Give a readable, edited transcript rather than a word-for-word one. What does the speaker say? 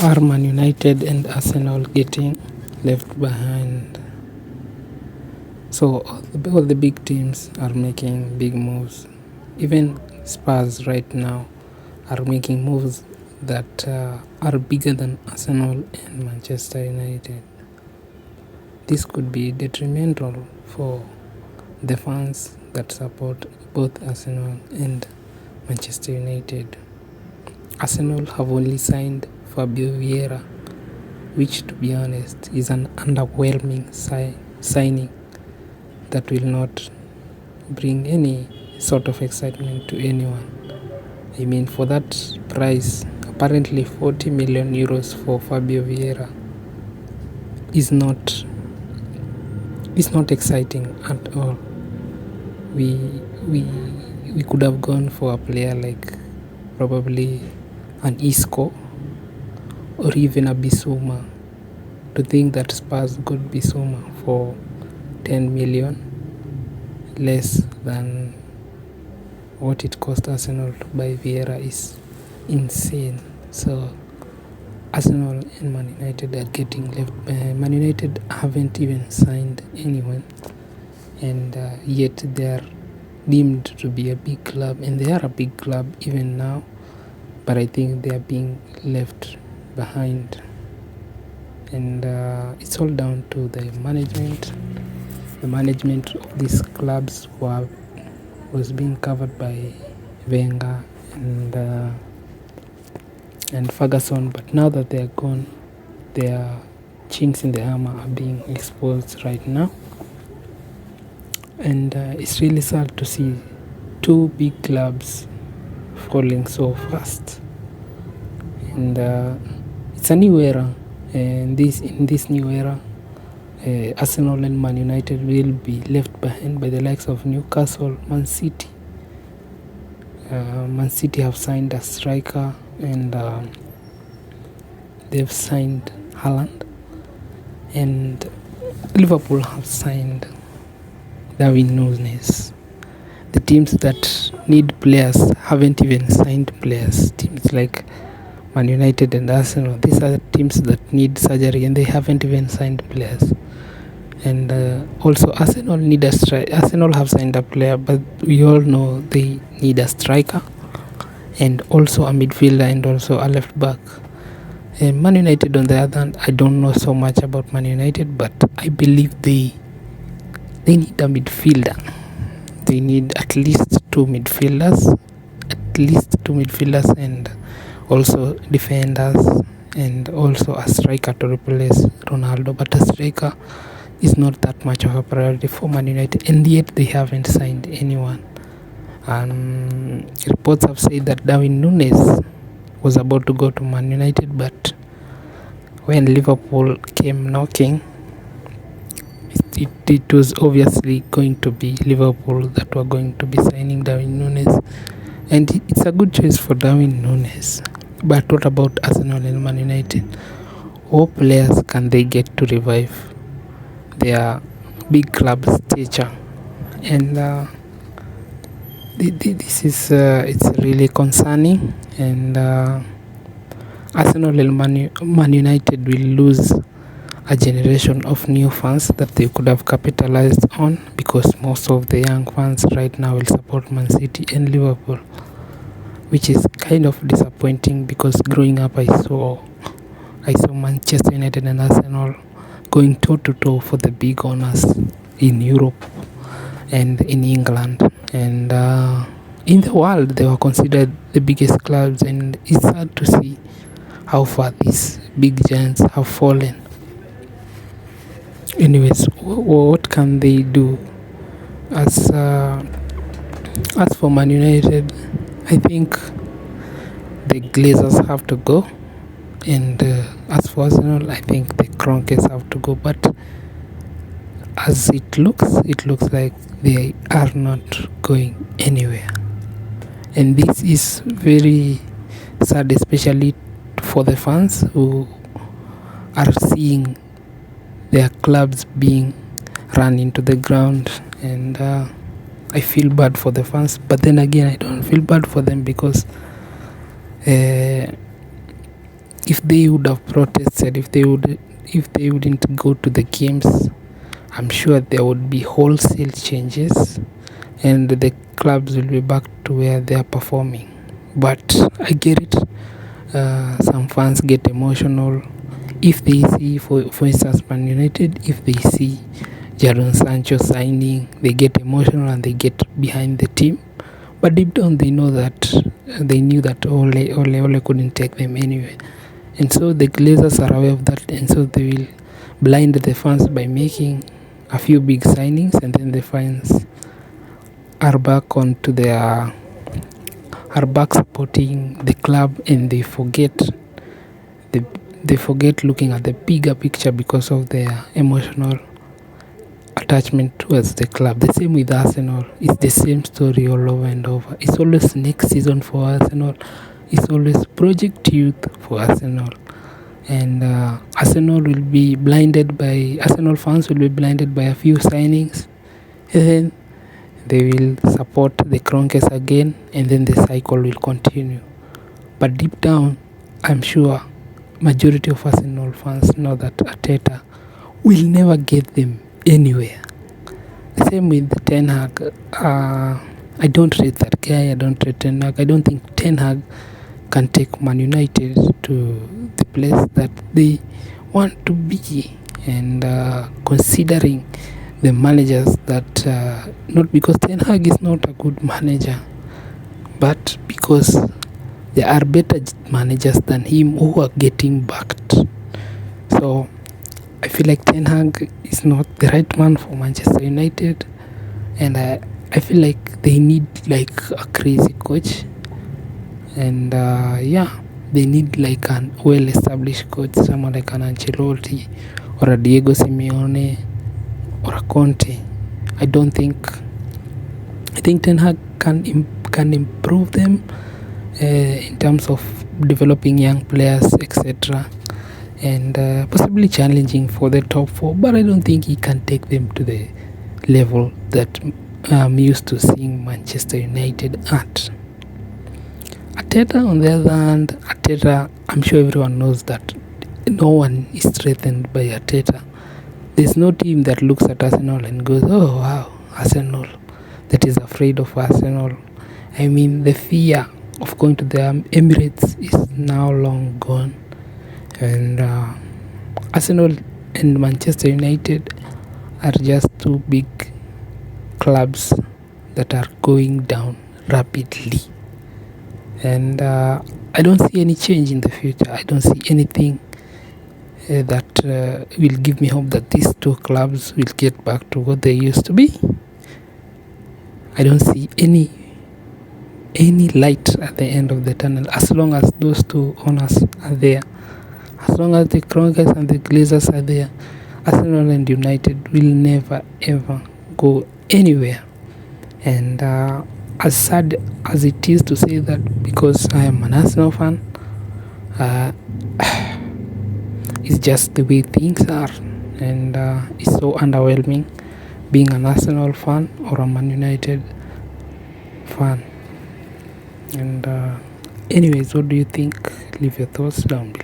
Are Man United and Arsenal getting left behind? So all the big teams are making big moves. Even Spurs right now are making moves that are bigger than Arsenal and Manchester United. This could be detrimental for the fans that support both Arsenal and Manchester United. Arsenal have only signed Fabio Vieira, which, to be honest, is an underwhelming signing that will not bring any sort of excitement to anyone. I mean, for that price, apparently 40 million euros for Fabio Vieira is not exciting at all. We could have gone for a player like probably an Isco or even a Bissouma. To think that Spurs got Bissouma for 10 million less than what it cost Arsenal to buy Vieira is insane. So Arsenal and Man United are getting left behind. Man United haven't even signed anyone, and yet they are deemed to be a big club, and they are a big club even now, but I think they are being left behind, and it's all down to the management. The management of these clubs was being covered by Wenger and Ferguson, but now that they are gone, their chinks in the armor are being exposed right now, and it's really sad to see two big clubs falling so fast. And it's a new era, and in this new era, Arsenal and Man United will be left behind by the likes of Newcastle, Man City. Man City have signed a striker, and they've signed Haaland, and Liverpool have signed Darwin Núñez. The teams that need players haven't even signed players. Teams like Man United and Arsenal, these are the teams that need surgery, and they haven't even signed players. And also Arsenal need a striker. Arsenal have signed a player, but we all know they need a striker and also a midfielder and also a left back. Man United, on the other hand, I don't know so much about Man United, but I believe they need a midfielder. They need at least two midfielders, and also defenders, and also a striker to replace Ronaldo. But a striker is not that much of a priority for Man United, and yet they haven't signed anyone. Reports have said that Darwin Núñez was about to go to Man United, but when Liverpool came knocking, it was obviously going to be Liverpool that were going to be signing Darwin Núñez, and it's a good choice for Darwin Núñez. But what about Arsenal and Man United? What players can they get to revive their big club stature? And this is it's really concerning, and Arsenal and Man United will lose a generation of new fans that they could have capitalized on, because most of the young fans right now will support Man City and Liverpool, which is kind of disappointing, because growing up I saw Manchester United and Arsenal going toe to toe for the big honors in Europe and in England, and in the world they were considered the biggest clubs, and it's sad to see how far these big giants have fallen. Anyways, what can they do? As for Man United, I think the Glazers have to go, and as for Arsenal, I think the Kroenkes have to go. But as it looks like they are not going anywhere, and this is very sad, especially for the fans who are seeing their clubs being run into the ground. And I feel bad for the fans, but then again I don't feel bad for them, because if they would have protested, if they wouldn't go to the games, I'm sure there would be wholesale changes and the clubs will be back to where they are performing. But I get it. Some fans get emotional if they see, for instance, Man United, if they see Jadon Sancho signing, they get emotional and they get behind the team. But deep down, they knew that Ole couldn't take them anywhere. And so the Glazers are aware of that, and so they will blind the fans by making a few big signings, and then the fans are back supporting the club, and they forget looking at the bigger picture because of their emotional attachment towards the club. The same with Arsenal. It's the same story all over and over. It's always next season for Arsenal. It's always Project Youth for Arsenal. And Arsenal fans will be blinded by a few signings, and then they will support the Kroenkes again, and then the cycle will continue. But deep down, I'm sure majority of Arsenal fans know that Arteta will never get them anywhere. The same with Ten Hag. I don't rate that guy. I don't rate Ten Hag. I don't think Ten Hag can take Man United to the place that they want to be. And considering the managers that, not because Ten Hag is not a good manager, but because there are better managers than him who are getting backed. So I feel like Ten Hag is not the right man for Manchester United, and I feel like they need like a crazy coach, and they need like an well-established coach, someone like an Ancelotti or a Diego Simeone or a Conte. I think Ten Hag can improve them in terms of developing young players, etc., and possibly challenging for the top four, but I don't think he can take them to the level that I'm used to seeing Manchester United at. Arteta, on the other hand, I'm sure everyone knows that no one is threatened by Arteta. There's no team that looks at Arsenal and goes, oh wow, Arsenal, that is afraid of Arsenal. I mean, the fear of going to the Emirates is now long gone, and Arsenal and Manchester United are just two big clubs that are going down rapidly, and I don't see any change in the future. I don't see anything that will give me hope that these two clubs will get back to what they used to be. I don't see any light at the end of the tunnel as long as those two owners are there. As long as the Kroenkes and the Glazers are there, Arsenal and United will never ever go anywhere. And as sad as it is to say that, because I am an Arsenal fan, it's just the way things are, and it's so underwhelming being an Arsenal fan or a Man United fan. And anyways, what do you think? Leave your thoughts down below.